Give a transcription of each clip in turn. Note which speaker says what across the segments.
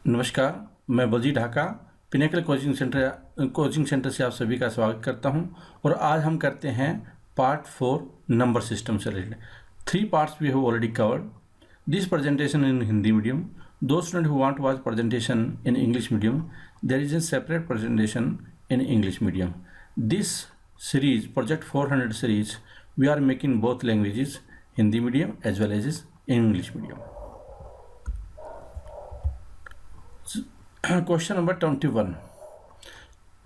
Speaker 1: नमस्कार, मैं Baljeet Dhaka pinnacle coaching centre से आप सभी का स्वागत करता हूं। और आज हम करते हैं पार्ट 4 नंबर सिस्टम से related. 3 parts we have already covered this presentation in Hindi medium. Those students who want to watch presentation in English medium, there is a separate presentation in English medium. This series, Project 400 series, we are making both languages, Hindi medium as well as English medium. Question number 21,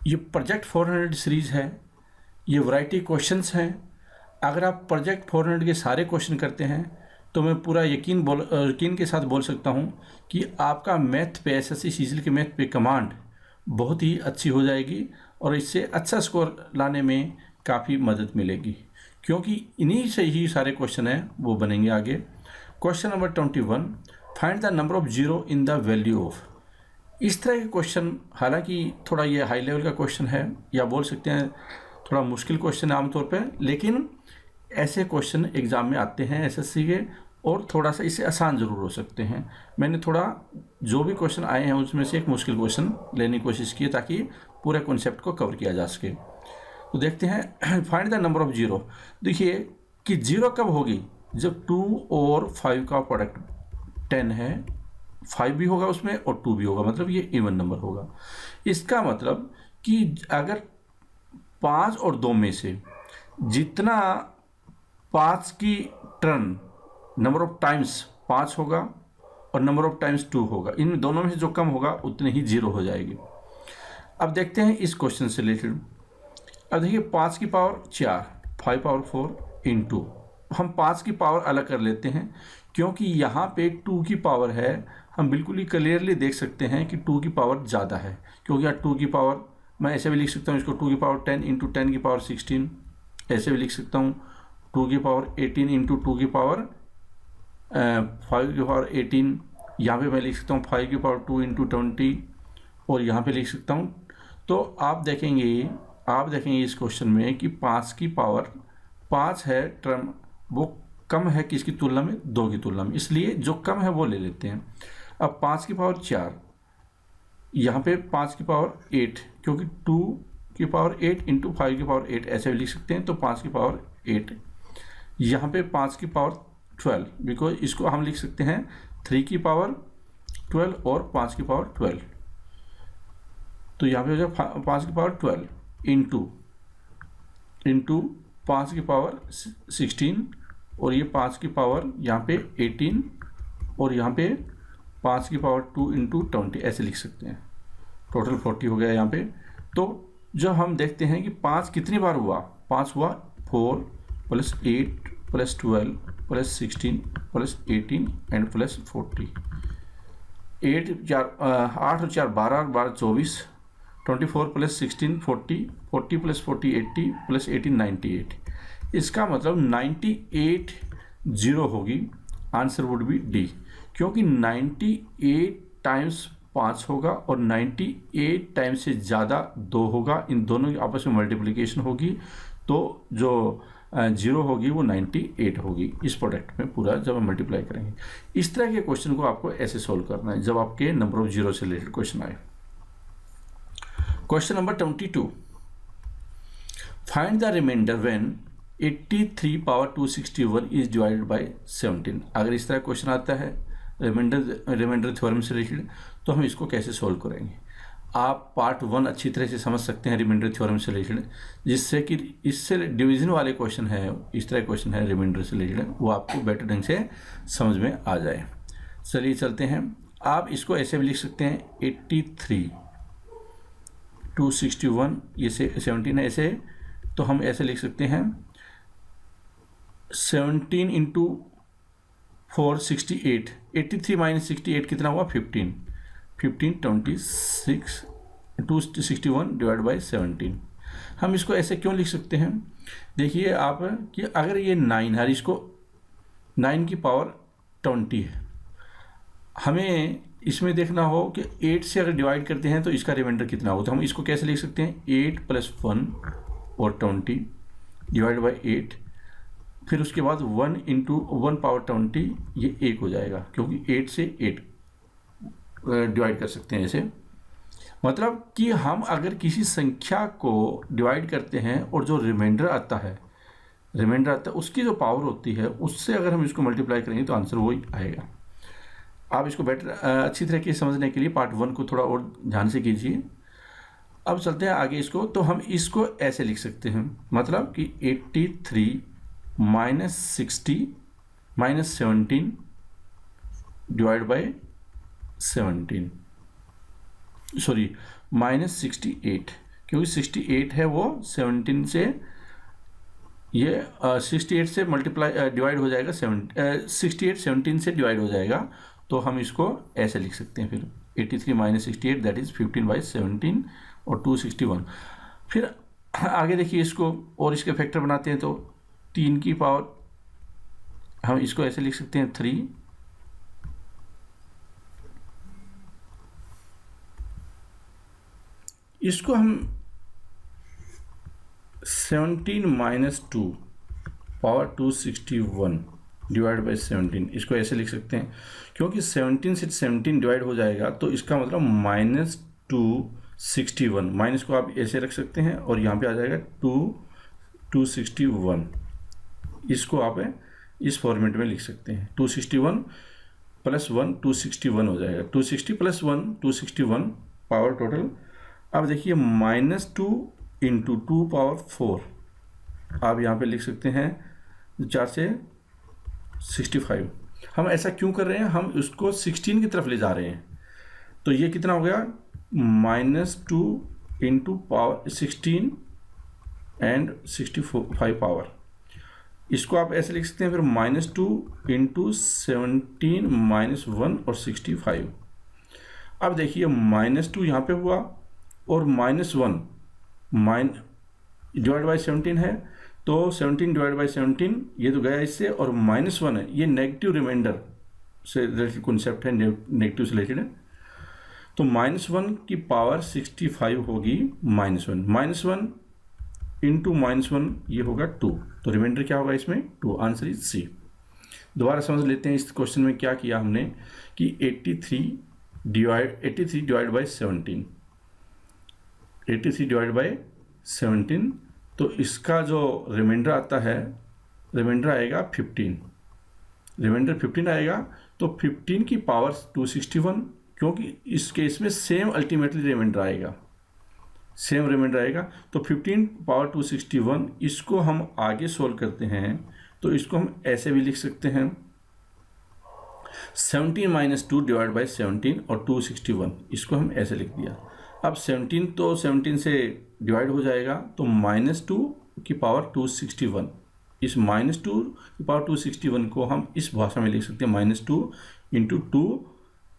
Speaker 1: ये project 400 series है, ये variety questions हैं। अगर आप project 400 के सारे question करते हैं तो मैं पूरा यकीन के साथ बोल सकता हूं कि आपका मैथ पे, एसएससी सीजीएल के मैथ पे कमांड बहुत ही अच्छी हो जाएगी और इससे अच्छा स्कोर लाने में काफ़ी मदद मिलेगी, क्योंकि इन्हीं से ही सारे क्वेश्चन हैं वो बनेंगे आगे। Question number 21, find the number of zero in the value of. इस तरह के क्वेश्चन, हालांकि थोड़ा ये हाई लेवल का क्वेश्चन है या बोल सकते हैं थोड़ा मुश्किल क्वेश्चन है आमतौर पे, लेकिन ऐसे क्वेश्चन एग्ज़ाम में आते हैं एसएससी के और थोड़ा सा इससे आसान ज़रूर हो सकते हैं। मैंने थोड़ा जो भी क्वेश्चन आए हैं उसमें से एक मुश्किल क्वेश्चन लेने की कोशिश की ताकि पूरे कॉन्सेप्ट को कवर किया जा सके। तो देखते हैं, find the number of zero. देखिए कि जीरो कब होगी, जब 2 और 5 का प्रोडक्ट 10 है, 5 भी होगा उसमें और 2 भी होगा, मतलब ये इवन नंबर होगा। इसका मतलब कि अगर 5 और 2 में से जितना 5 की टर्न नंबर ऑफ टाइम्स 5 होगा और नंबर ऑफ टाइम्स 2 होगा, इन दोनों में से जो कम होगा उतने ही जीरो हो जाएगी। अब देखते हैं इस क्वेश्चन से रिलेटेड। अब देखिए 5 की पावर 4, 5 पावर 4 इंटू, हम 5 की पावर अलग कर लेते हैं क्योंकि यहाँ पे 2 की पावर है। हम बिल्कुल ही क्लियरली देख सकते हैं कि 2 की पावर ज़्यादा है, क्योंकि यहाँ 2 की पावर मैं ऐसे भी लिख सकता हूँ इसको, 2 की पावर 10 इंटू 10 की पावर 16, ऐसे भी लिख सकता हूँ 2 की पावर 18 इंटू 2 की पावर 5 की पावर 18। यहाँ पे मैं लिख सकता हूँ 5 की पावर 2 इंटू 20 और यहाँ पे लिख सकता हूँ। तो आप देखेंगे इस क्वेश्चन में कि 5 की पावर 5 है टर्म, वो कम है किसकी तुलना में, 2 की तुलना में, इसलिए जो कम है वो ले लेते हैं। अब 5 की पावर 4, यहाँ पे 5 की पावर 8, क्योंकि 2 की पावर 8 इंटू 5 की पावर 8 ऐसे भी लिख सकते हैं, तो 5 की पावर 8। यहाँ पे 5 की पावर 12, बिकॉज इसको हम लिख सकते हैं 3 की पावर 12 और 5 की पावर 12। तो यहाँ पे हो जाए 5 की पावर 12 इंटू 5 की पावर 16 और ये 5 की पावर यहाँ पे 18 और यहाँ पे 5 की पावर 2 इंटू 20 ऐसे लिख सकते हैं। टोटल 40 हो गया यहाँ पे। तो जो हम देखते हैं कि 5 कितनी बार हुआ, 5 हुआ 4 plus 8 plus 12 plus 16 plus 18 and plus 40। 8 और 4 12 और 12 24, 24 प्लस 16 40, 40 प्लस 40 80 प्लस 18 98। इसका मतलब 98 जीरो होगी। आंसर वुड बी डी, क्योंकि 98 टाइम्स 5 होगा और 98 टाइम्स से ज़्यादा 2 होगा, इन दोनों की आपस में मल्टीप्लिकेशन होगी, तो जो जीरो होगी वो 98 होगी इस प्रोडक्ट में पूरा जब हम मल्टीप्लाई करेंगे। इस तरह के क्वेश्चन को आपको ऐसे सोल्व करना है जब आपके नंबर ऑफ जीरो से रिलेटेड क्वेश्चन आए। Question number 22, find the remainder when 83 power 261 is divided by 17। अगर इस तरह क्वेश्चन आता है रिमाइंडर थ्योरम से रिलेटेड तो हम इसको कैसे सोल्व करेंगे। आप पार्ट 1 अच्छी तरह से समझ सकते हैं रिमाइंडर थ्योरम से रिलेटेड, जिससे कि इससे डिवीजन वाले क्वेश्चन है, इस तरह क्वेश्चन है रिमाइंडर से रिलेटेड, वो आपको बेटर ढंग से समझ में आ जाए। चलिए चलते हैं। आप इसको ऐसे भी लिख सकते हैं 83 261, ये 17 है ऐसे, तो हम ऐसे लिख सकते हैं 17 इंटू 4 68, 83 माइनस 68 कितना हुआ 15, 26 261 डिवाइड बाई 17। हम इसको ऐसे क्यों लिख सकते हैं, देखिए आप कि अगर ये 9 है, इसको 9 की पावर 20 है, हमें इसमें देखना हो कि 8 से अगर डिवाइड करते हैं तो इसका रिमाइंडर कितना हो, तो हम इसको कैसे लिख सकते हैं 8 प्लस 1 और 20 डिवाइड बाई 8, फिर उसके बाद 1 इंटू 1 पावर 20, ये 1 हो जाएगा, क्योंकि 8 से 8 डिवाइड कर सकते हैं ऐसे, मतलब कि हम अगर किसी संख्या को डिवाइड करते हैं और जो रिमाइंडर आता है उसकी जो पावर होती है उससे अगर हम इसको मल्टीप्लाई करेंगे तो आंसर वही आएगा। आप इसको बेटर अच्छी तरीके से समझने के लिए पार्ट 1 को थोड़ा और ध्यान से कीजिए। अब चलते हैं आगे इसको, तो हम इसको ऐसे लिख सकते हैं, मतलब कि 83 minus 60 minus 17 divide by 17, sorry minus 68, क्योंकि 68 है वो 17 से, ये 68 से मल्टीप्लाई डिवाइड हो जाएगा, 68 17 से डिवाइड हो जाएगा, तो हम इसको ऐसे लिख सकते हैं फिर 83 माइनस 68 दैट इज 15/17 और 261। फिर आगे देखिए इसको और इसके फैक्टर बनाते हैं, तो 3 की पावर हम इसको ऐसे लिख सकते हैं 3, इसको हम 17 माइनस 2 पावर 261 डिवाइड बाई 17, इसको ऐसे लिख सकते हैं, क्योंकि 17 से 17 डिवाइड हो जाएगा तो इसका मतलब माइनस 261, माइनस को आप ऐसे रख सकते हैं और यहाँ पे आ जाएगा 261, इसको आप इस फॉर्मेट में लिख सकते हैं, 261 प्लस 1 261 हो जाएगा, 260 प्लस 1 261 पावर टोटल। अब देखिए माइनस 2 इंटू 2 पावर 4 आप यहाँ पे लिख सकते हैं 4 से 65। हम ऐसा क्यों कर रहे हैं, हम उसको 16 की तरफ ले जा रहे हैं, तो ये कितना हो गया -2 इंटू पावर 16 एंड 65 पावर, इसको आप ऐसे लिख सकते हैं फिर -2 इंटू 17 माइनस 1 और 65। अब देखिए -2 यहाँ पे हुआ और -1 डिवाइड बाई 17 है, तो 17 डिवाइड बाई 17 ये तो गया इससे, और -1 है, ये नेगेटिव रिमाइंडर से रिलेटेड कॉन्सेप्ट है, नेगेटिव से रिलेटेड है, तो -1 की पावर 65 होगी -1 इंटू -1 ये होगा 2, तो रिमाइंडर क्या होगा इसमें 2, आंसर इज सी। दोबारा समझ लेते हैं इस क्वेश्चन में क्या किया हमने कि 83 डिवाइड बाई 17, 83 डिवाइड बाई 17, तो इसका जो रिमाइंडर आता है, रिमाइंडर आएगा 15, रिमाइंडर 15 आएगा, तो 15 की पावर 261, क्योंकि इस केस में सेम अल्टीमेटली रिमाइंडर आएगा, सेम रिमाइंडर आएगा, तो 15 पावर 261, इसको हम आगे सोल्व करते हैं तो इसको हम ऐसे भी लिख सकते हैं 17 माइनस 2 डिवाइड बाई 17 और 261, इसको हम ऐसे लिख दिया। अब 17 तो 17 से डिवाइड हो जाएगा, तो -2 की पावर 261, इस -2 की पावर 261 को हम इस भाषा में लिख सकते हैं -2 इंटू 2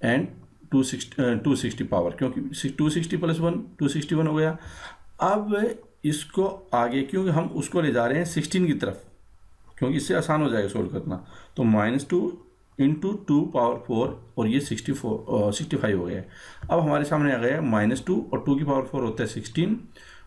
Speaker 1: एंड 260 पावर, क्योंकि 260 प्लस 1 261 हो गया। अब इसको आगे, क्योंकि हम उसको ले जा रहे हैं 16 की तरफ, क्योंकि इससे आसान हो जाएगा सोल्व करना, तो -2 इंटू 2 पावर 4 और ये 65 हो गया। अब हमारे सामने आ गया -2 और 2 की पावर 4 होता है 16,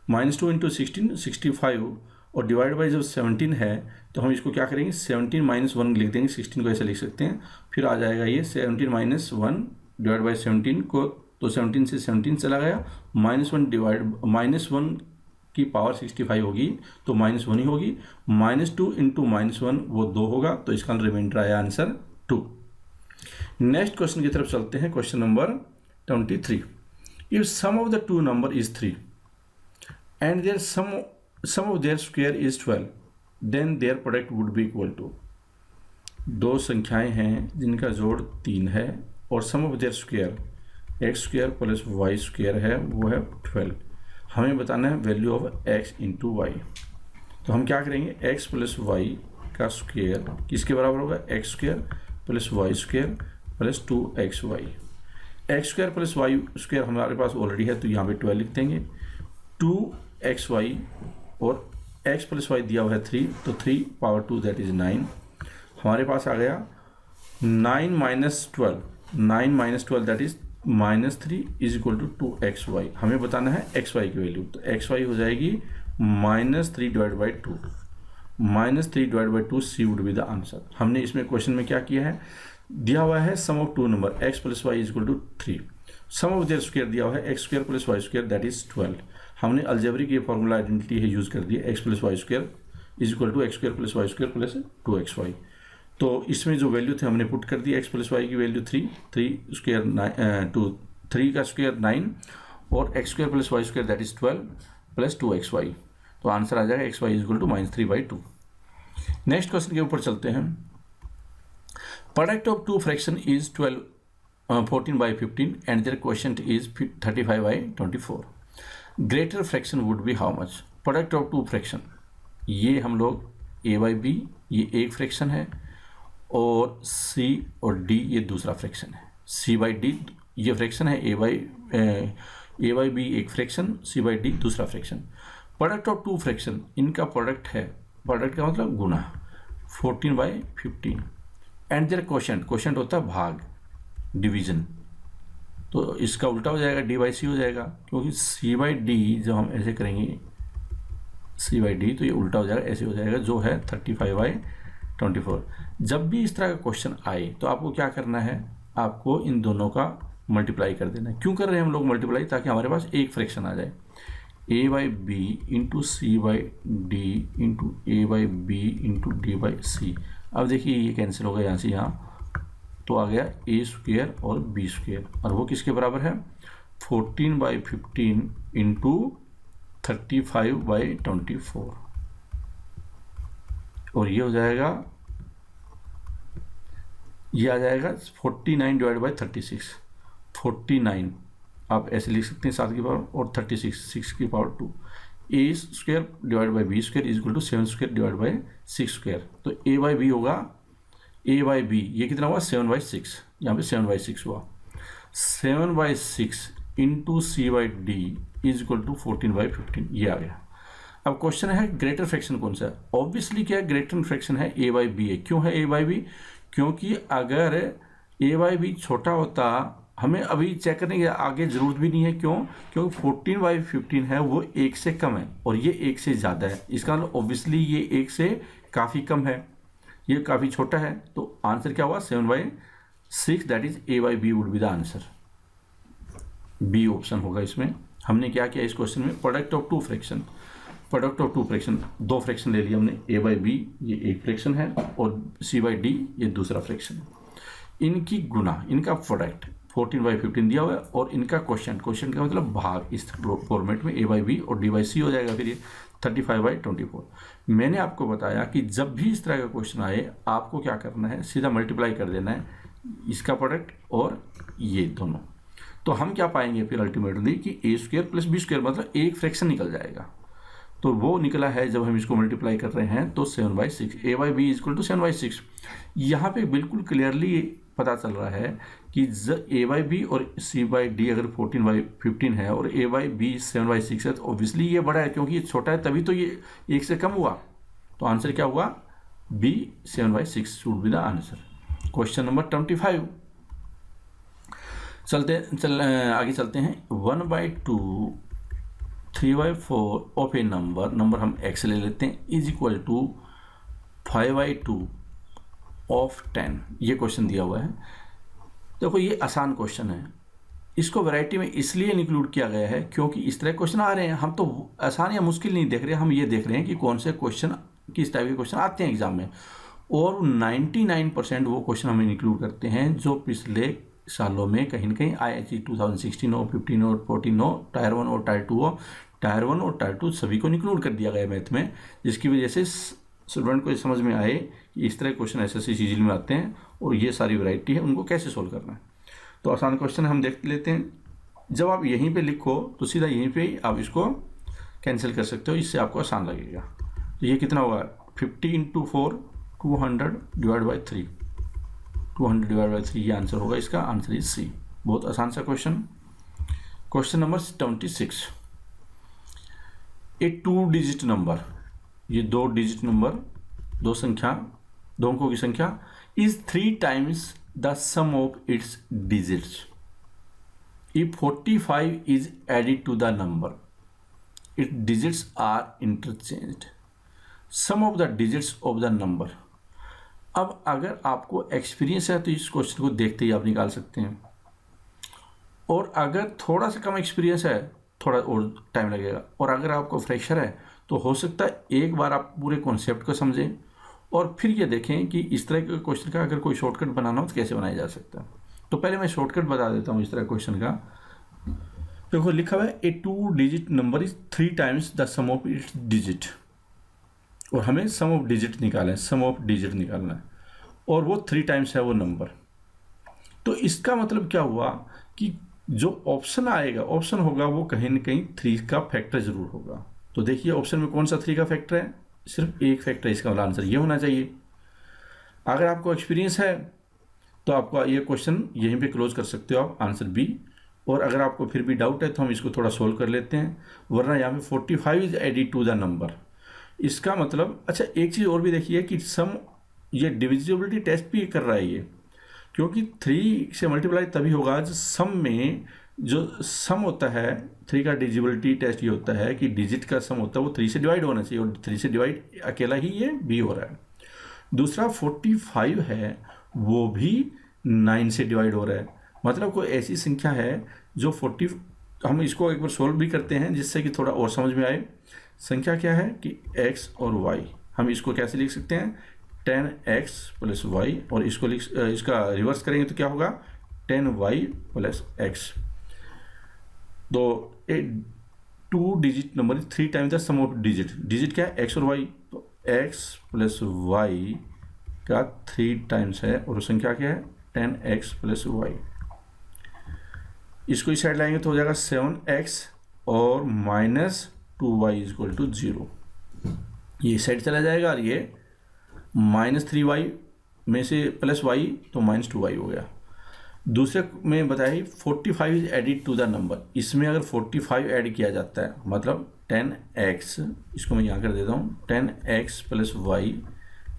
Speaker 1: -2 इंटू 16 65, और डिवाइड बाई जब 17 है तो हम इसको क्या करेंगे 17 माइनस 1 लिख देंगे, 16 को ऐसे लिख सकते हैं, फिर आ जाएगा ये 17 माइनस 1 डिवाइड बाई 17 को, तो 17 से 17 चला गया, -1 की पावर 65 होगी तो -1 ही होगी, -2 इंटू -1 वो 2 होगा, तो इसका रिमाइंडर आया आंसर 2। नेक्स्ट क्वेश्चन की तरफ चलते हैं, question number 23। If sum of the two number is 3 and their sum of their square is 12 then their product would be equal to, दो संख्याएं हैं जिनका जोड़ 3 है और sum of their square x square plus y square है, वो है 12। हमें बताना है value of x into Y, तो हम क्या करेंगे x प्लस वाई का स्क्वायर किसके बराबर होगा, x square plus Y square plus 2xy, x square plus Y square हमारे पास ऑलरेडी है, तो यहाँ पे 12 लिख देंगे, 2xy और x प्लस वाई दिया हुआ है 3, तो 3 पावर 2 दैट इज 9, हमारे पास आ गया 9 minus 12 that is -3 is equal to 2xy। हमें बताना है xy की वैल्यू, तो xy हो जाएगी -3 divide by 2, -3 divide by 2 C would be the answer. हमने इसमें क्वेश्चन में क्या किया है, दिया हुआ है sum of two number x plus Y is equal to 3, sum of their square दिया हुआ है X square plus Y square that is 12। हमने अलजेब्रिक ये फॉर्मूला आइडेंटिटी है यूज़ कर दिया, x plus Y square is equal to x square plus Y square plus 2xy। तो इसमें जो वैल्यू थे हमने पुट कर दी, एक्स प्लस वाई की वैल्यू 3 का स्क्वायर 9 और x square plus Y square that is 12 plus 2xy। तो आंसर आ जाएगा xy is equal to -3/2। Next question के ऊपर चलते हैं। Product of two fraction is 14/15 and their quotient is 35/24। Greater fraction would be how much. Product of two fraction, ये हम लोग a/b ये एक फ्रैक्शन है और c और d ये दूसरा फ्रैक्शन है। c/d ये फ्रैक्शन है, a/b एक फ्रैक्शन, c/d दूसरा fraction. Product of two fraction, इनका प्रोडक्ट है, प्रोडक्ट का मतलब गुना 14/15 एंड देयर क्वोशिएंट, क्वोशिएंट होता है भाग, डिवीजन। तो इसका उल्टा हो जाएगा, d/c हो जाएगा, क्योंकि c/d जब हम ऐसे करेंगे c/d तो ये उल्टा हो जाएगा, ऐसे हो जाएगा, जो है 35/24। जब भी इस तरह का क्वेश्चन आए तो आपको क्या करना है, आपको इन दोनों का मल्टीप्लाई कर देना है। क्यों कर रहे हैं हम लोग मल्टीप्लाई, ताकि हमारे पास एक फ्रैक्शन आ जाए, a/b into c/d into a/b into d/c। अब देखिए ये कैंसिल हो गया यहाँ से यहाँ, तो आ गया a स्क्वायर और b स्क्वायर, और वो किसके बराबर है 14/15 इंटू 35/24, और ये हो जाएगा, ये आ जाएगा 49/36। 49 आप ऐसे लिख सकते हैं 7 की पावर और 36 6 की power 2। a square divide by b square is equal to 7 square divide by 6 square. तो a/b होगा, a/b ये कितना हुआ 7/6, यहाँ पे 7/6 हुआ, 7/6 into c/d is equal to 14/15, ये आ गया। अब क्वेश्चन है ग्रेटर फ्रैक्शन कौन सा है। ऑब्वियसली क्या ग्रेटर फ्रैक्शन है a/b है। क्यों है a/b, क्योंकि अगर a/b छोटा होता, हमें अभी चेक करने की आगे ज़रूरत भी नहीं है। क्यों, क्योंकि 14/15 है वो 1 से कम है और ये 1 से ज़्यादा है, इसका मतलब ऑब्वियसली ये 1 से काफ़ी कम है, ये काफ़ी छोटा है। तो आंसर क्या हुआ 7/6, that is a/b would be the answer. B option होगा इसमें। हमने क्या किया इस क्वेश्चन में, product of two fraction, product of two fraction, दो फ्रैक्शन ले लिया हमने, a/b ये एक फ्रैक्शन है और c/d ये दूसरा फ्रैक्शन है। इनकी गुना, इनका प्रोडक्ट 14/15 दिया हुआ है और इनका क्वेश्चन, क्वेश्चन का मतलब भाग, इस फॉर्मेट में a/b और d/c हो जाएगा, फिर ये 35/24। मैंने आपको बताया कि जब भी इस तरह का क्वेश्चन आए आपको क्या करना है, सीधा मल्टीप्लाई कर देना है इसका प्रोडक्ट और ये दोनों। तो हम क्या पाएंगे फिर अल्टीमेटली कि a square plus b square मतलब एक फ्रैक्शन निकल जाएगा। तो वो निकला है जब हम इसको मल्टीप्लाई कर रहे हैं तो 7/6, a/b इज इक्वल टू 7/6। यहाँ पे बिल्कुल क्लियरली पता चल रहा है कि a/b और c/d अगर 14/15 है और a/b 7/6 है तो ऑब्वियसली ये बड़ा है, क्योंकि ये छोटा है तभी तो ये 1 से कम हुआ। तो आंसर क्या हुआ, b 7/6 should be the answer. Question number 25 आगे चलते हैं। 1/2 3/4 ऑफ ए नंबर हम x ले लेते हैं, इज इक्वल टू 5/2 ऑफ 10। ये क्वेश्चन दिया हुआ है। देखो ये आसान क्वेश्चन है, इसको वैरायटी में इसलिए इंक्लूड किया गया है क्योंकि इस तरह क्वेश्चन आ रहे हैं। हम तो आसान या मुश्किल नहीं देख रहे, हम ये देख रहे हैं कि कौन से क्वेश्चन, किस टाइप के क्वेश्चन आते हैं एग्जाम में, और 99% वो क्वेश्चन हम इंक्लूड करते हैं जो पिछले सालों में कहीं ना कहीं आए, 2016 हो, 15 हो, 14 हो, टायर 1 और टायर 2 हो, टायर 1 और टायर 2 सभी को इंक्लूड कर दिया गया मैथ में, जिसकी वजह से स्टूडेंट को समझ में आए कि इस तरह क्वेश्चन ऐसे सीजन में आते हैं और ये सारी वैरायटी है, उनको कैसे सोल्व करना है। तो आसान क्वेश्चन हम देख लेते हैं। जब आप यहीं पे लिखो तो सीधा यहीं पे आप इसको कैंसिल कर सकते हो, इससे आपको आसान लगेगा। तो ये कितना होगा 50 × 4 200 डिवाइड बाई 3, 200 डिवाइड बाई 3 ये आंसर होगा इसका। Answer is C. बहुत आसान सा question. Question number 26, a 2 digit number, ये 2 डिजिट नंबर, दो अंकों की संख्या is 3 times the sum of its digits if 45 is added to the number, its digits are interchanged, sum of the digits of the number. अब अगर आपको experience है तो इस क्वेश्चन को देखते ही आप निकाल सकते हैं। और अगर थोड़ा सा कम एक्सपीरियंस है थोड़ा और टाइम लगेगा, और अगर आपको फ्रेशर है तो हो सकता है एक बार आप पूरे कॉन्सेप्ट को समझें और फिर ये देखें कि इस तरह के क्वेश्चन का अगर कोई शॉर्टकट बनाना हो तो कैसे बनाया जा सकता है। तो पहले मैं शॉर्टकट बता देता हूँ इस तरह क्वेश्चन का। देखो लिखा हुआ है a 2 digit number is 3 times the sum of its digit, और हमें सम ऑफ डिजिट निकालना है, सम ऑफ डिजिट निकालना है, और वो 3 टाइम्स है वो नंबर। तो इसका मतलब क्या हुआ कि जो ऑप्शन आएगा, ऑप्शन होगा वो कहीं ना कहीं 3 का फैक्टर जरूर होगा। तो देखिए ऑप्शन में कौन सा 3 का फैक्टर है, सिर्फ एक फैक्टर है, इसका मतलब आंसर ये होना चाहिए। अगर आपको एक्सपीरियंस है तो आपका ये क्वेश्चन यहीं पे क्लोज कर सकते हो आप, आंसर बी। और अगर आपको फिर भी डाउट है तो हम इसको थोड़ा सोल्व कर लेते हैं, वरना यहाँ पे 45 is added to the number. इसका मतलब अच्छा एक चीज़ और भी देखिए कि सम, ये डिविजिबिलिटी टेस्ट भी कर रहा है ये, क्योंकि 3 से मल्टीप्लाई तभी होगा जो सम में, जो सम होता है 3 का डिविजिबिलिटी टेस्ट ये होता है कि डिजिट का सम होता है वो 3 से डिवाइड होना चाहिए, और 3 से डिवाइड अकेला ही ये बी हो रहा है। दूसरा 45 है वो भी 9 से डिवाइड हो रहा है, मतलब कोई ऐसी संख्या है जो 40, हम इसको एक बार सोल्व भी करते हैं जिससे कि थोड़ा और समझ में आए। संख्या क्या है कि x और y, हम इसको कैसे लिख सकते हैं 10x प्लस y, और इसको इसका रिवर्स करेंगे तो क्या होगा 10y प्लस x। तो a 2 digit number 3 times the sum of digit, digit क्या है x और y, तो x प्लस y का 3 टाइम्स है, और संख्या क्या है 10x प्लस y। इसको इस साइड लाएंगे तो हो जाएगा 7x और minus 2y is equal to 0, ये इस साइड चला जाएगा, और ये -3y में से प्लस y तो -2y हो गया। दूसरे में बताइए 45 is added to the number, इसमें अगर 45 ऐड किया जाता है मतलब 10x, इसको मैं यहाँ कर देता हूँ 10x प्लस y,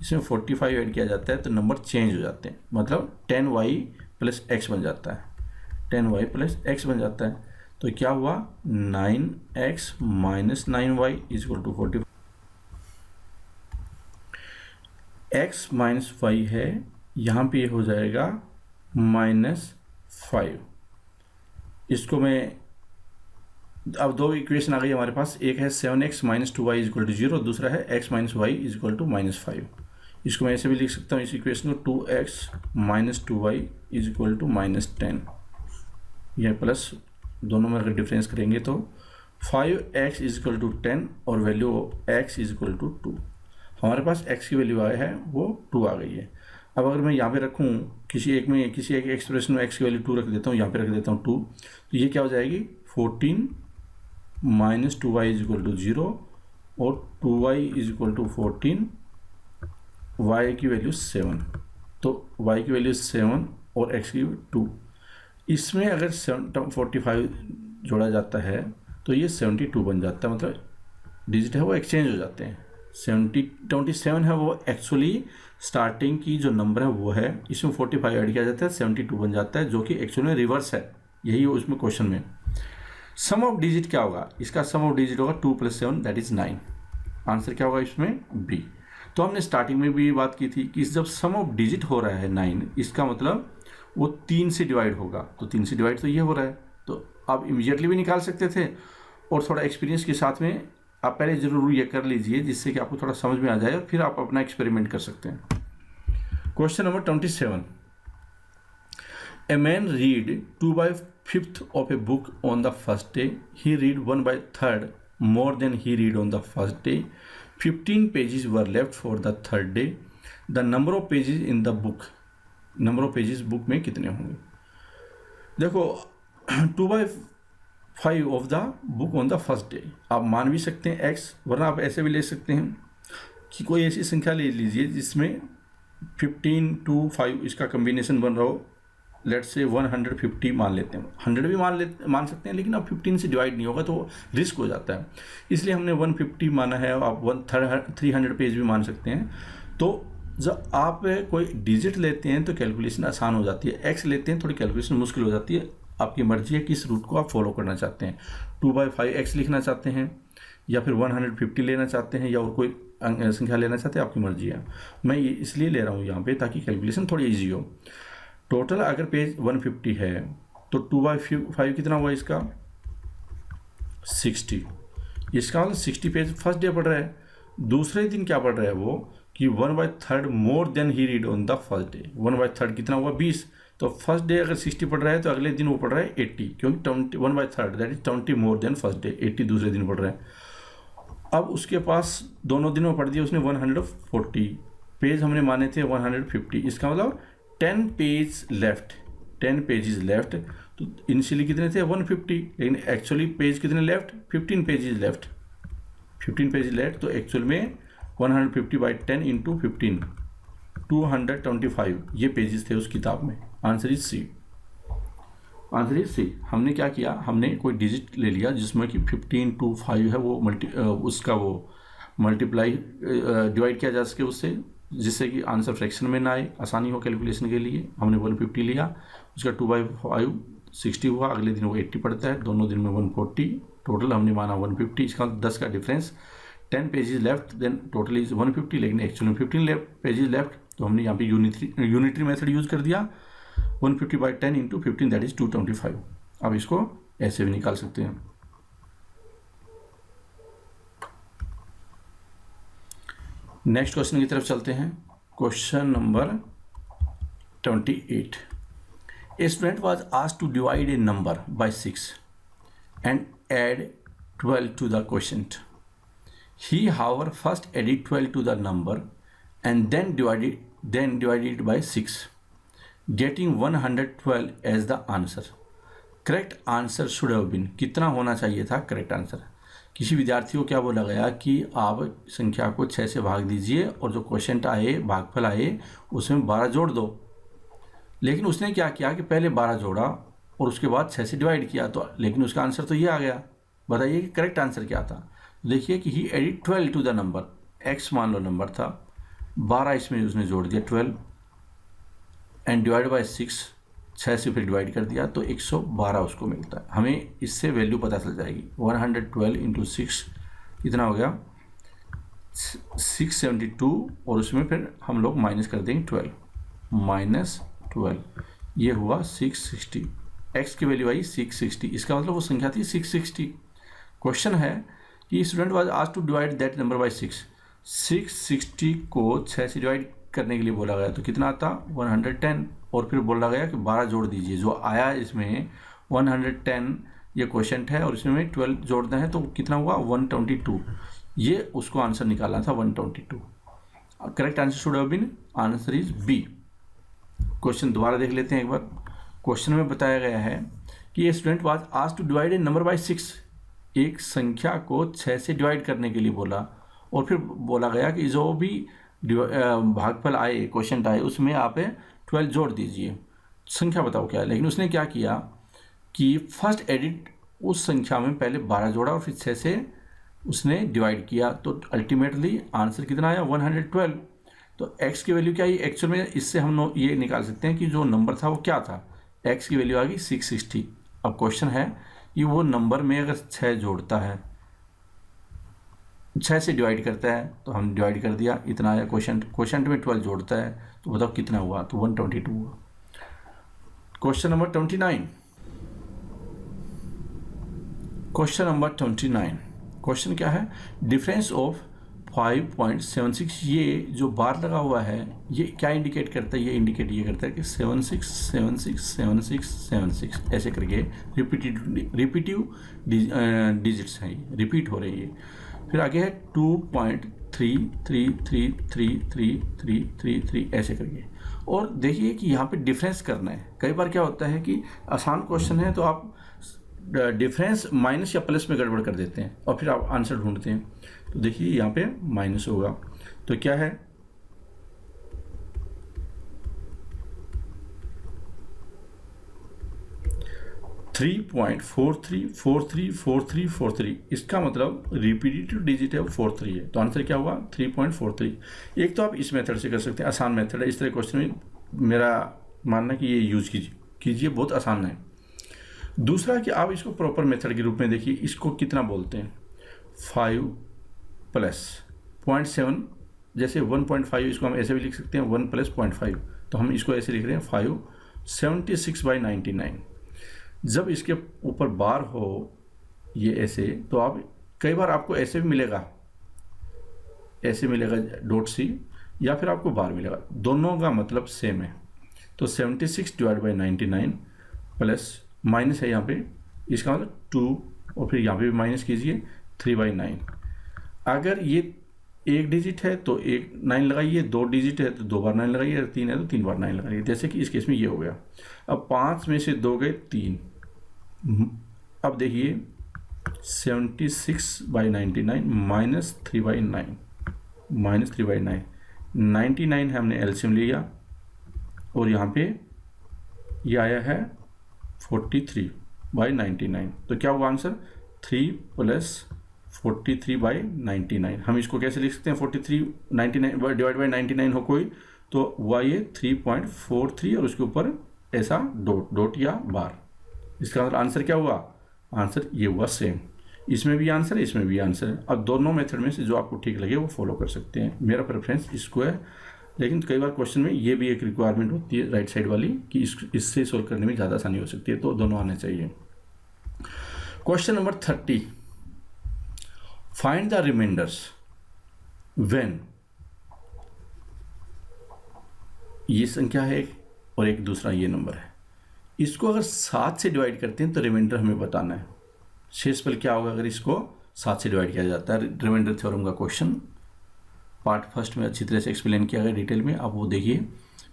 Speaker 1: इसमें 45 ऐड किया जाता है तो नंबर चेंज हो जाते हैं, मतलब 10y प्लस x बन जाता है, 10y प्लस x बन जाता है। तो क्या हुआ 9x minus 9y is equal to 45, x minus y है, यहाँ पे हो जाएगा -5। इसको मैं, अब दो इक्वेशन आ गई हमारे पास, एक है 7x minus 2y is equal to 0, दूसरा है x minus y is equal to -5। इसको मैं ऐसे भी लिख सकता हूँ इस इक्वेशन को 2x minus 2y is equal to -10, यह प्लस दोनों में अगर डिफरेंस करेंगे तो 5x इज इक्वल टू 10 और value x is equal to 2, हमारे पास x की वैल्यू आया है वो 2 आ गई है। अब अगर मैं यहाँ पे रखूँ किसी एक एक्सप्रेशन में x की वैल्यू 2 रख देता हूँ, यहाँ पे रख देता हूँ 2, तो ये क्या हो जाएगी 14 minus 2y is equal to 0 और 2y is equal to 14, y की वैल्यू 7, तो y की वैल्यू 7 और x की 2, इसमें अगर 45 जोड़ा जाता है तो ये 72 बन जाता है, मतलब डिजिट है वो एक्सचेंज हो जाते हैं। 27 है वो एक्चुअली स्टार्टिंग की जो नंबर है वो है, इसमें 45 ऐड किया जाता है 72 बन जाता है, जो कि एक्चुअल में रिवर्स है, यही उसमें क्वेश्चन में। सम ऑफ डिजिट क्या होगा, इसका सम ऑफ डिजिट होगा 2 + 7 दैट इज 9, आंसर क्या होगा इसमें बी। तो हमने स्टार्टिंग में भी बात की थी कि जब सम ऑफ डिजिट हो रहा है 9, इसका मतलब वो 3 से डिवाइड होगा, तो 3 से डिवाइड तो ये हो रहा है, तो आप इमीडिएटली भी निकाल सकते थे, और थोड़ा एक्सपीरियंस के साथ में आप पहले ज़रूर ये कर लीजिए जिससे कि आपको थोड़ा समझ में आ जाए और फिर आप अपना एक्सपेरिमेंट कर सकते हैं। Question number 27, a man read 2/5 of a book on the first day, he read 1/3 more than he read on the first day, 15 pages were left for the third day, the number of pages in the book, number of pages book में कितने होंगे। देखो 2/5 of the book on the first day, आप मान भी सकते हैं x, वरना आप ऐसे भी ले सकते हैं कि कोई ऐसी संख्या ले लीजिए जिसमें 15 to 5 इसका कम्बिनेशन बन रहा हो, लेट्स से 150 मान लेते हैं, 100 भी मान सकते हैं, लेकिन अब 15 से डिवाइड नहीं होगा तो रिस्क हो जाता है, इसलिए हमने 150 माना है। आप 300 पेज भी मान सकते हैं। तो जब आप कोई डिजिट लेते हैं तो कैलकुलेशन आसान हो जाती है, x लेते हैं थोड़ी कैलकुलेशन मुश्किल हो जाती है, आपकी मर्जी है किस रूट को आप फॉलो करना चाहते हैं, 2/5x लिखना चाहते हैं या फिर 150 लेना चाहते हैं या और कोई संख्या लेना चाहते हैं, आपकी मर्जी है। मैं ये इसलिए ले रहा हूँ यहाँ पे ताकि कैलकुलेशन थोड़ी ईजी हो। टोटल अगर पेज 150 है तो 2/5 कितना हुआ इसका 60। इसका मतलब 60 पेज फर्स्ट डे पढ़ रहा है। दूसरे दिन क्या पढ़ रहा है वो कि 1/3 more than he read on the first day. 1/3 कितना हुआ 20। तो फर्स्ट डे अगर 60 पढ़ रहा है तो अगले दिन वो पढ़ रहा है 80, क्योंकि 1/3 that is 20 more than first day, 80 दूसरे दिन पढ़ रहा है। अब उसके पास दोनों दिनों में पढ़ दिया उसने 140 पेज, हमने माने थे 150। इसका मतलब 10 पेज लेफ्ट, 10 पेजेस लेफ्ट। तो इनिशियली कितने थे 150, लेकिन एक्चुअली पेज कितने left 15 pages left, 15 page left. तो एक्चुअल में 150/10 इंटू 15 225 ये पेजेस थे उस किताब में। Answer is C, answer is C. हमने क्या किया, हमने कोई डिजिट ले लिया जिसमें कि 15 to 5 है, वो उसका वो मल्टीप्लाई डिवाइड किया जा सके उससे, जिससे कि आंसर फ्रैक्शन में ना आए, आसानी हो कैलकुलेशन के लिए। हमने 150 लिया, उसका 2/5 60 हुआ, अगले दिन वो 80 पड़ता है, दोनों दिन में 140, टोटल हमने माना 150। इसका 10 का difference, 10 pages left then total is 150, लेकिन एक्चुअली में 15 पेजेस लेफ्ट। तो हमने यहाँ पे यूनिटरी मेथड यूज कर दिया, 150/10 इंटू 15 दैट इज 225। अब इसको ऐसे भी निकाल सकते हैं। नेक्स्ट क्वेश्चन की तरफ चलते हैं। Question number 28। A student was asked to divide a number by 6 and add 12 to the quotient. He however first added 12 to the number and then divided it by 6, getting 112 as the answer. Correct answer should have been, कितना होना चाहिए था correct answer. किसी विद्यार्थी को क्या बोला गया कि आप संख्या को 6 से भाग दीजिए और जो क्वोशिएंट आए, भागफल आए, उसमें 12 जोड़ दो। लेकिन उसने क्या किया कि पहले 12 जोड़ा और उसके बाद 6 से डिवाइड किया, तो लेकिन उसका आंसर तो ये आ गया। बताइए कि करेक्ट आंसर क्या था। देखिए कि he added 12 to the number, x मान लो नंबर था, 12 इसमें उसने जोड़ दिया 12 एंड डिवाइड बाय 6, 6 से फिर डिवाइड कर दिया तो 112 उसको मिलता है। हमें इससे वैल्यू पता चल जाएगी। 112 इंटू 6 कितना हो गया 672, और उसमें फिर हम लोग माइनस कर देंगे 12 ये हुआ 660। x की वैल्यू आई 660, इसका मतलब वो संख्या थी 660। क्वेश्चन है कि student was asked to divide that number by 6। 660 को 6 से डिवाइड करने के लिए बोला गया तो कितना आता 110, और फिर बोला गया कि 12 जोड़ दीजिए। जो आया इसमें 110 ये क्वेश्चन है और इसमें 12 जोड़ना है तो कितना हुआ 122। ये उसको आंसर निकालना था 122। Correct answer should have been, answer is B. Question दोबारा देख लेते हैं एक बार। क्वेश्चन में बताया गया है कि ये student was asked to divide a number by 6, एक संख्या को 6 से डिवाइड करने के लिए बोला, और फिर बोला गया कि जो भी भागफल आए, क्वेश्चन आए, उसमें आप 12 जोड़ दीजिए, संख्या बताओ क्या है। लेकिन उसने क्या किया कि फर्स्ट एडिट उस संख्या में पहले 12 जोड़ा और फिर 6 से उसने डिवाइड किया, तो अल्टीमेटली आंसर कितना आया 112। तो x की वैल्यू क्या आई एक्चुअल में, इससे हम ये निकाल सकते हैं कि जो नंबर था वो क्या था। x की वैल्यू आ गई 660। अब क्वेश्चन है कि वो नंबर में अगर 6 जोड़ता है, 6 से डिवाइड करता है, तो हम डिवाइड कर दिया, इतना आया क्वोशिएंट में 12 जोड़ता है तो बताओ कितना हुआ, तो 122 हुआ। Question number 29। Question number 29, question क्या है, डिफरेंस ऑफ 5.76। ये जो बार लगा हुआ है ये क्या इंडिकेट करता है, ये इंडिकेट ये करता है कि 76 76 76 76 ऐसे करके रिपीटिव डिजिट्स हैं, ये रिपीट हो रही है। फिर आगे है 2.33333333 ऐसे करके। और देखिए कि यहाँ पे डिफरेंस करना है। कई बार क्या होता है कि आसान क्वेश्चन है तो आप डिफरेंस माइनस या प्लस में गड़बड़ कर देते हैं और फिर आप आंसर ढूंढते हैं। तो देखिए यहाँ पे माइनस होगा, तो क्या है 3.43434343, इसका मतलब रिपीटेटिव डिजिट है वो 43 है, तो आंसर क्या हुआ 3.43। एक तो आप इस मेथड से कर सकते हैं, आसान मेथड है। इस तरह क्वेश्चन में मेरा मानना कि ये यूज कीजिए, बहुत आसान है। दूसरा कि आप इसको प्रॉपर मेथड के रूप में देखिए, इसको कितना बोलते हैं 5 प्लस 0.7, जैसे 1.5 इसको हम ऐसे भी लिख सकते हैं 1 प्लस 0.5, तो हम इसको ऐसे लिख रहे हैं 5 76/99। जब इसके ऊपर बार हो ये ऐसे, तो आप कई बार आपको ऐसे भी मिलेगा, ऐसे मिलेगा डॉट सी, या फिर आपको बार मिलेगा, दोनों का मतलब सेम है। तो 76 डिवाइड बाई 99 प्लस माइनस है यहाँ पे, इसका मतलब 2, और फिर यहाँ पे भी माइनस कीजिए 3/9। अगर ये एक डिजिट है तो एक 9 लगाइए, 2 डिजिट है तो 2 बार 9 लगाइए, अगर 3 है तो 3 बार 9 लगाइए, जैसे कि इस केस में ये हो गया। अब 5 में से 2 गए 3। अब देखिए 76/99 माइनस 3/9, माइनस 3/9, 99 है, हमने एलसीएम लिया और यहाँ पे ये आया है 43/99। तो क्या हुआ आंसर? 3 प्लस 43/99। हम इसको कैसे लिख सकते हैं? 43/99 डिवाइड बाई 99 हो कोई तो हुआ ये 3.43 और उसके ऊपर ऐसा डॉट या बार। इसका मतलब आंसर क्या हुआ? आंसर ये हुआ सेम। इसमें भी आंसर है, इसमें भी आंसर है। अब दोनों मेथड में से जो आपको ठीक लगे वो फॉलो कर सकते हैं। मेरा प्रेफरेंस इसको है, लेकिन कई बार क्वेश्चन में ये भी एक रिक्वायरमेंट होती है राइट साइड वाली कि इससे सोल्व करने में ज़्यादा आसानी हो सकती है, तो दोनों आने चाहिए। Question number 30, find the remainders when, ये संख्या है एक और एक दूसरा ये नंबर है, इसको अगर 7 से डिवाइड करते हैं तो रिमाइंडर हमें बताना है। शेषफल क्या होगा अगर इसको 7 से डिवाइड किया जाता है? रिमाइंडर थ्योरम का क्वेश्चन पार्ट फर्स्ट में अच्छी तरह से एक्सप्लेन किया गया डिटेल में, आप वो देखिए,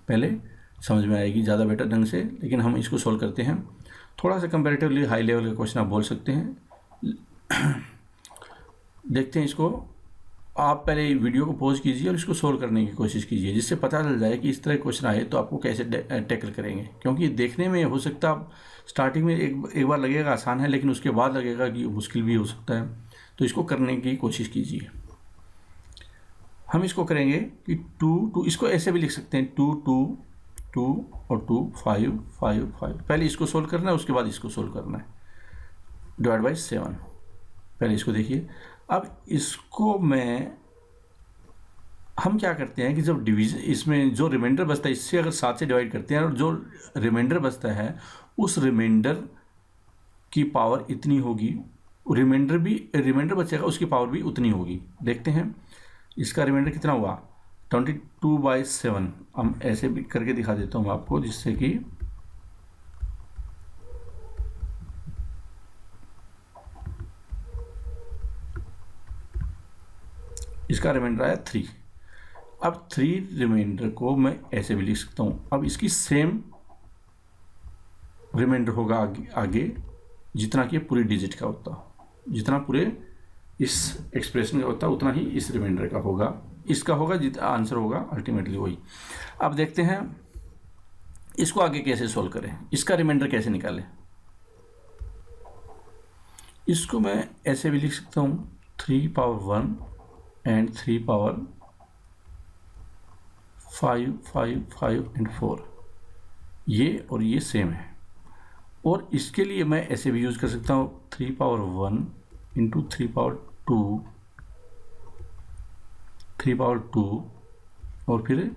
Speaker 1: पहले समझ में आएगी ज़्यादा बेटर ढंग से। लेकिन हम इसको सोल्व करते हैं, थोड़ा सा कंपैरेटिवली हाई लेवल का क्वेश्चन आप बोल सकते हैं। देखते हैं इसको। आप पहले वीडियो को पॉज कीजिए और इसको सोल्व करने की कोशिश कीजिए, जिससे पता चल जाए कि इस तरह क्वेश्चन आए तो आपको कैसे टैकल करेंगे। क्योंकि देखने में हो सकता है स्टार्टिंग में एक बार लगेगा आसान है, लेकिन उसके बाद लगेगा कि मुश्किल भी हो सकता है। तो इसको करने की कोशिश कीजिए। हम इसको करेंगे कि 2 इसको ऐसे भी लिख सकते हैं, 2 2 2 और 2 5 5 5। पहले इसको सोल्व करना है, उसके बाद इसको सोल्व करना है। डिवाइड बाई 7, पहले इसको देखिए। अब इसको हम क्या करते हैं कि जब डिवीजन, इसमें जो रिमाइंडर बचता है इससे अगर 7 से डिवाइड करते हैं और जो रिमाइंडर बचता है उस रिमाइंडर की पावर इतनी होगी, रिमाइंडर बचेगा उसकी पावर भी उतनी होगी। देखते हैं इसका रिमाइंडर कितना हुआ, 22/7। हम ऐसे भी करके दिखा देता हूँ आपको, जिससे कि इसका रिमाइंडर आया 3। अब 3 रिमाइंडर को मैं ऐसे भी लिख सकता हूँ। अब इसकी सेम रिमाइंडर होगा आगे जितना कि पूरी डिजिट का होता, जितना पूरे इस एक्सप्रेशन का होता उतना ही इस रिमाइंडर का होगा, इसका होगा जितना आंसर होगा अल्टीमेटली वही। अब देखते हैं इसको आगे कैसे सोल्व करें, इसका रिमाइंडर कैसे निकालें। इसको मैं ऐसे भी लिख सकता हूँ 3 पावर 1 एंड 3 पावर 5 5 5 एंड 4, ये और ये सेम है। और इसके लिए मैं ऐसे भी यूज कर सकता हूँ 3 पावर 1 इंटू 3 पावर 2, 3 पावर 2 और फिर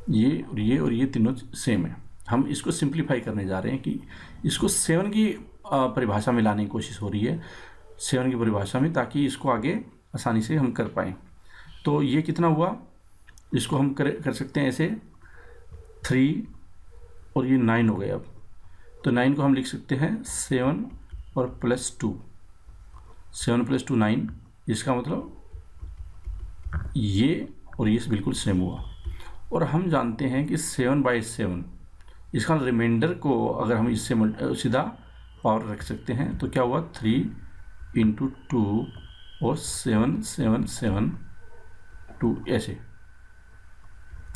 Speaker 1: ये और ये तीनों सेम है। हम इसको सिंप्लीफाई करने जा रहे हैं कि इसको 7 की परिभाषा में लाने की कोशिश हो रही है, 7 की परिभाषा में, ताकि इसको आगे आसानी से हम कर पाएँ। तो ये कितना हुआ, इसको हम कर सकते हैं ऐसे 3 और ये 9 हो गए। अब तो 9 को हम लिख सकते हैं 7 और +2, 7 + 2 9। इसका मतलब ये और ये बिल्कुल सेम हुआ। और हम जानते हैं कि 7/7, इसका रिमाइंडर को अगर हम इससे सीधा पावर रख सकते हैं तो क्या हुआ 3 × 2 और 7 7 7 2, ऐसे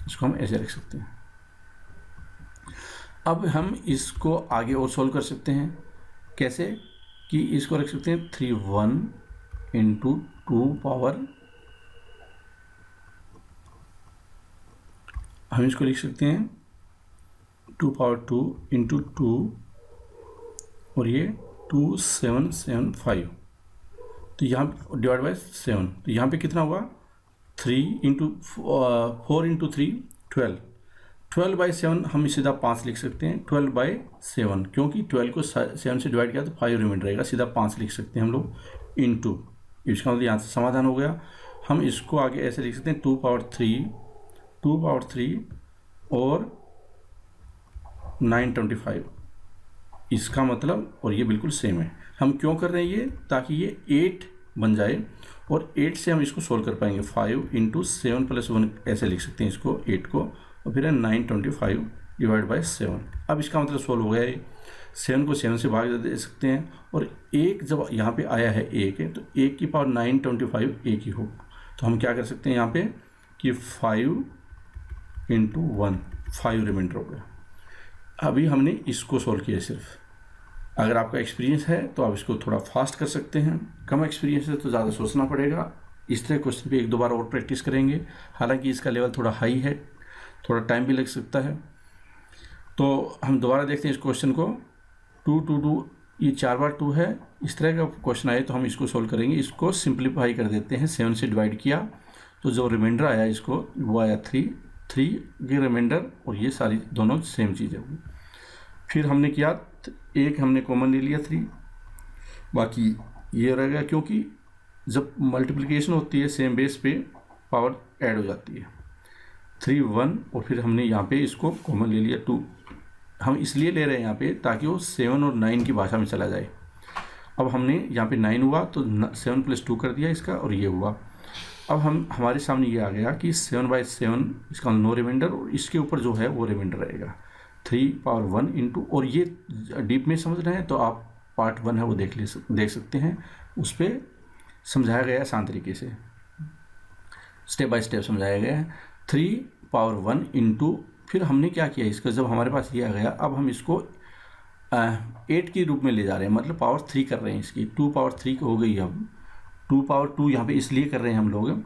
Speaker 1: इसको हम ऐसे रख सकते हैं। अब हम इसको आगे और सोल्व कर सकते हैं। कैसे कि इसको रख सकते हैं 3 1 × 2 पावर, हम इसको लिख सकते हैं 2 पावर 2 × 2 और ये 2 7 7 5। तो यहाँ डिवाइड बाय 7, तो यहाँ पे कितना हुआ 3 इंटू 4 इंटू 3 12, 12/7 हम सीधा 5 लिख सकते हैं, 12/7 क्योंकि 12 को 7 से डिवाइड किया तो 5 रिमाइंडर रहेगा, सीधा 5 लिख सकते हैं हम लोग इंटू, इसका मतलब यहाँ से समाधान हो गया। हम इसको आगे ऐसे लिख सकते हैं 2 पावर 3 और 925, इसका मतलब, और ये बिल्कुल सेम है। हम क्यों कर रहे हैं ये, ताकि ये 8 बन जाए और 8 से हम इसको सोल्व कर पाएंगे। 5 इंटू 7 + 1 ऐसे लिख सकते हैं इसको 8 को, और फिर है 925 डिवाइड बाय 7। अब इसका मतलब सोल्व हो गया ये, 7 को 7 से भाग दे सकते हैं, और एक जब यहाँ पे आया है 1 है तो 1 की पावर 925 1 ही हो, तो हम क्या कर सकते हैं यहाँ पे कि 5 इंटू 1, 5 रिमाइंडर हो गया। अभी हमने इसको सोल्व किया सिर्फ। अगर आपका एक्सपीरियंस है तो आप इसको थोड़ा फास्ट कर सकते हैं, कम एक्सपीरियंस है तो ज़्यादा सोचना पड़ेगा। इस तरह क्वेश्चन पे 1-2 बार और प्रैक्टिस करेंगे, हालांकि इसका लेवल थोड़ा हाई है, थोड़ा टाइम भी लग सकता है। तो हम दोबारा देखते हैं इस क्वेश्चन को। 2 2 2, ये 4 बार 2 है। इस तरह का क्वेश्चन आए तो हम इसको सोल्व करेंगे। इसको सिंप्लीफाई कर देते हैं, 7 से डिवाइड किया तो जो रिमाइंडर आया इसको वो आया 3 के रिमाइंडर, और ये सारी दोनों सेम चीज़ है। फिर हमने किया, एक हमने कॉमन ले लिया 3, बाकी ये रह गया, क्योंकि जब मल्टीप्लिकेशन होती है सेम बेस पे पावर ऐड हो जाती है। 3 1, और फिर हमने यहाँ पे इसको कॉमन ले लिया 2। हम इसलिए ले रहे हैं यहाँ पे ताकि वो 7 और 9 की भाषा में चला जाए। अब हमने यहाँ पे 9 हुआ तो 7 + 2 कर दिया इसका, और ये हुआ। अब हमारे सामने ये आ गया कि 7/7, इसका नो रिमाइंडर, और इसके ऊपर जो है वो रिमाइंडर रहेगा 3 पावर 1 इंटू, और ये डीप में समझ रहे हैं तो आप पार्ट 1 है वो देख सकते हैं, उस पर समझाया गया है आसान तरीके से, स्टेप बाय स्टेप समझाया गया है। 3 पावर 1 इंटू, फिर हमने क्या किया इसका, जब हमारे पास ये आ गया अब हम इसको 8 के रूप में ले जा रहे हैं, मतलब पावर 3 कर रहे हैं इसकी। 2 पावर 3 हो गई। अब 2 पावर 2 यहाँ पे इसलिए कर रहे हैं हम लोग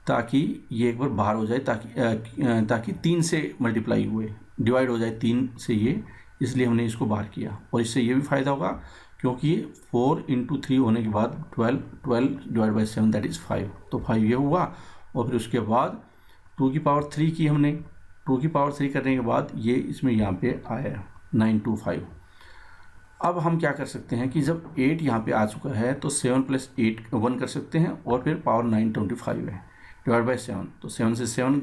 Speaker 1: ताकि ये एक बार बाहर हो जाए, ताकि 3 से मल्टीप्लाई हुए डिवाइड हो जाए 3 से ये, इसलिए हमने इसको बाहर किया। और इससे ये भी फ़ायदा होगा क्योंकि 4 × 3 होने के बाद 12 डिवाइड बाई 7 दैट इज़ 5, तो 5 ये हुआ। और फिर उसके बाद 2 की पावर 3 की हमने, 2 की पावर 3 करने के बाद ये इसमें यहाँ पे आया 925। अब हम क्या कर सकते हैं कि जब 8 यहाँ पे आ चुका है तो 7 + 8 1 कर सकते हैं, और फिर पावर 925 है डिवाइड बाई 7, तो 7 से 7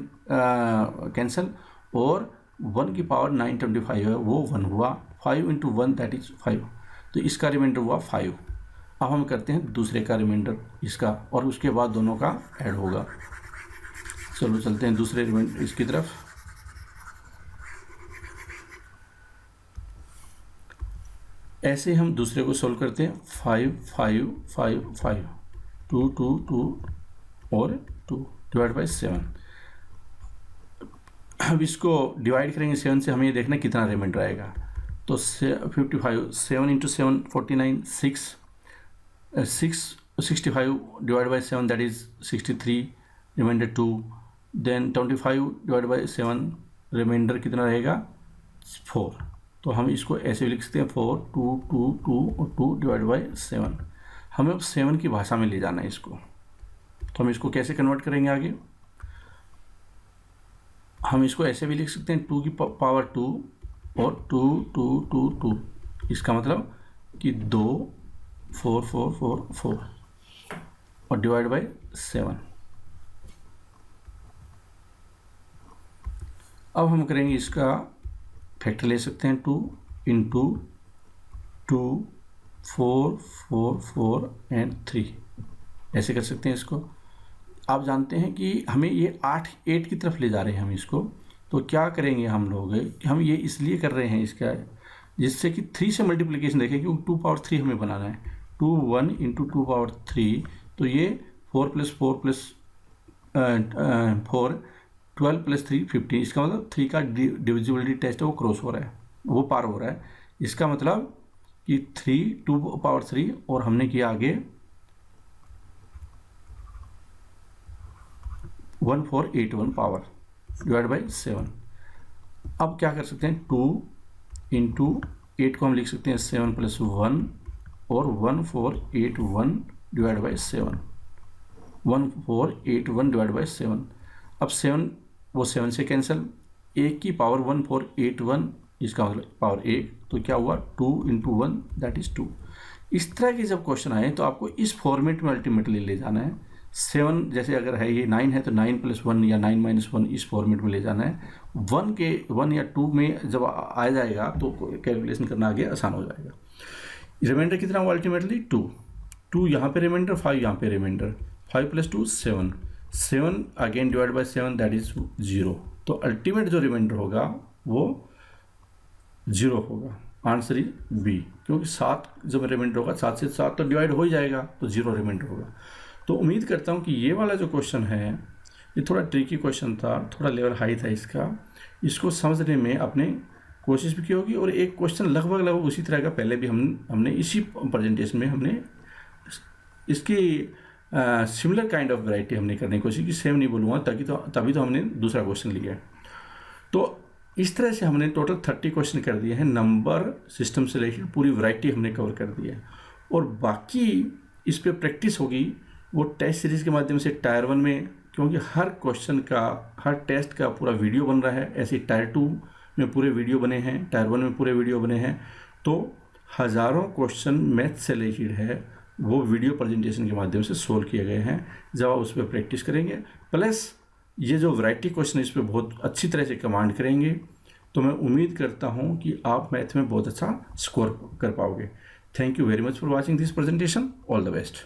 Speaker 1: कैंसिल, और 1 की पावर 925 है वो 1 हुआ। 5 × 1 दैट इज़ 5, तो इसका रिमाइंडर हुआ 5। अब हम करते हैं दूसरे का रिमाइंडर इसका, और उसके बाद दोनों का ऐड होगा। चलो चलते हैं दूसरे रिमाइंडर इसकी तरफ। ऐसे हम दूसरे को सोल्व करते हैं। 5 5 5 5 2 2 2 और 2 डिवाइड बाई 7। अब इसको डिवाइड करेंगे 7 से, हमें ये देखना कितना रिमाइंडर आएगा। तो 55, 7 × 7 49, 65 divide by 7 that is 63, remainder 2। Then 25 divide by 7, remainder कितना रहेगा 4। तो हम इसको ऐसे भी लिख सकते हैं 4 2 2 2 और 2 डिवाइड बाई 7। हमें अब 7 की भाषा में ले जाना है इसको, तो हम इसको कैसे कन्वर्ट करेंगे आगे। हम इसको ऐसे भी लिख सकते हैं 2 की पावर 2 और 2 2 2 2, इसका मतलब कि 2 4 4 4 4 और डिवाइड बाई 7। अब हम करेंगे इसका फैक्टर ले सकते हैं 2 × 2 4 4 4 एंड 3, ऐसे कर सकते हैं इसको। आप जानते हैं कि हमें ये 8 की तरफ ले जा रहे हैं हम इसको, तो क्या करेंगे हम लोग, हम ये इसलिए कर रहे हैं इसका, जिससे कि 3 से मल्टीप्लिकेशन देखें, क्योंकि 2 पावर 3 हमें बनाना है। 2 1 × 2 पावर 3, तो ये 4 + 4 + 4 12 + 3 15, इसका मतलब 3 का डिविजिबिलिटी टेस्ट है वो क्रॉस हो रहा है, वो पार हो रहा है। इसका मतलब कि 3 2 पावर 3 और हमने किया आगे 1481 पावर डिवाइड बाई 7। अब क्या कर सकते हैं 2 × 8 को हम लिख सकते हैं 7 + 1 और 1481 डिवाइड बाई 7, 1481 डिवाइड बाई 7। अब 7 वो 7 से कैंसिल, 1 की पावर 1481, इसका मतलब पावर 1, तो क्या हुआ 2 × 1 दैट इज़ 2। इस तरह के जब क्वेश्चन आए तो आपको इस फॉर्मेट में अल्टीमेटली ले जाना है। 7 जैसे अगर है ये 9 है तो 9 + 1 या 9 - 1 इस फॉर्मेट में ले जाना है। 1 या 2 में जब आ जाएगा तो कैलकुलेशन करना आगे आसान हो जाएगा। रिमाइंडर कितना हुआ अल्टीमेटली 2 यहाँ पे रिमाइंडर, 5 यहाँ पे remainder, 5 + 2 7, 7 again divide by 7 that is 0। तो अल्टीमेट जो रिमाइंडर होगा वो 0 होगा। आंसर इज बी, क्योंकि 7 जब रिमाइंडर होगा 7 से 7 तो डिवाइड हो ही जाएगा, तो 0 रिमाइंडर होगा। तो उम्मीद करता हूँ कि ये वाला जो क्वेश्चन है ये थोड़ा ट्रिकी क्वेश्चन था, थोड़ा लेवल हाई था इसका, इसको समझने में आपने कोशिश भी की होगी। और एक क्वेश्चन लगभग उसी तरह का पहले भी हमने इसी प्रेजेंटेशन में हमने इसकी सिमिलर काइंड ऑफ वैरायटी हमने करने की कोशिश की। सेम नहीं बोलूँगा तभी तो हमने दूसरा क्वेश्चन लिया है। तो इस तरह से हमने टोटल 30 क्वेश्चन कर दिए हैं, नंबर सिस्टम से रिलेटेड पूरी वैरायटी हमने कवर कर दी है। और बाकी इस पर प्रैक्टिस होगी वो टेस्ट सीरीज़ के माध्यम से टायर 1 में, क्योंकि हर क्वेश्चन का, हर टेस्ट का पूरा वीडियो बन रहा है। ऐसे टायर 2 में पूरे वीडियो बने हैं, टायर 1 में पूरे वीडियो बने हैं। तो हज़ारों क्वेश्चन मैथ से रिलेटेड है वो वीडियो प्रेजेंटेशन के माध्यम से सोल्व किए गए हैं। जब आप उस पर प्रैक्टिस करेंगे, प्लस ये जो वैरायटी क्वेश्चन इस पर बहुत अच्छी तरह से कमांड करेंगे, तो मैं उम्मीद करता हूँ कि आप मैथ में बहुत अच्छा स्कोर कर पाओगे। Thank you very much for watching this presentation. All the best.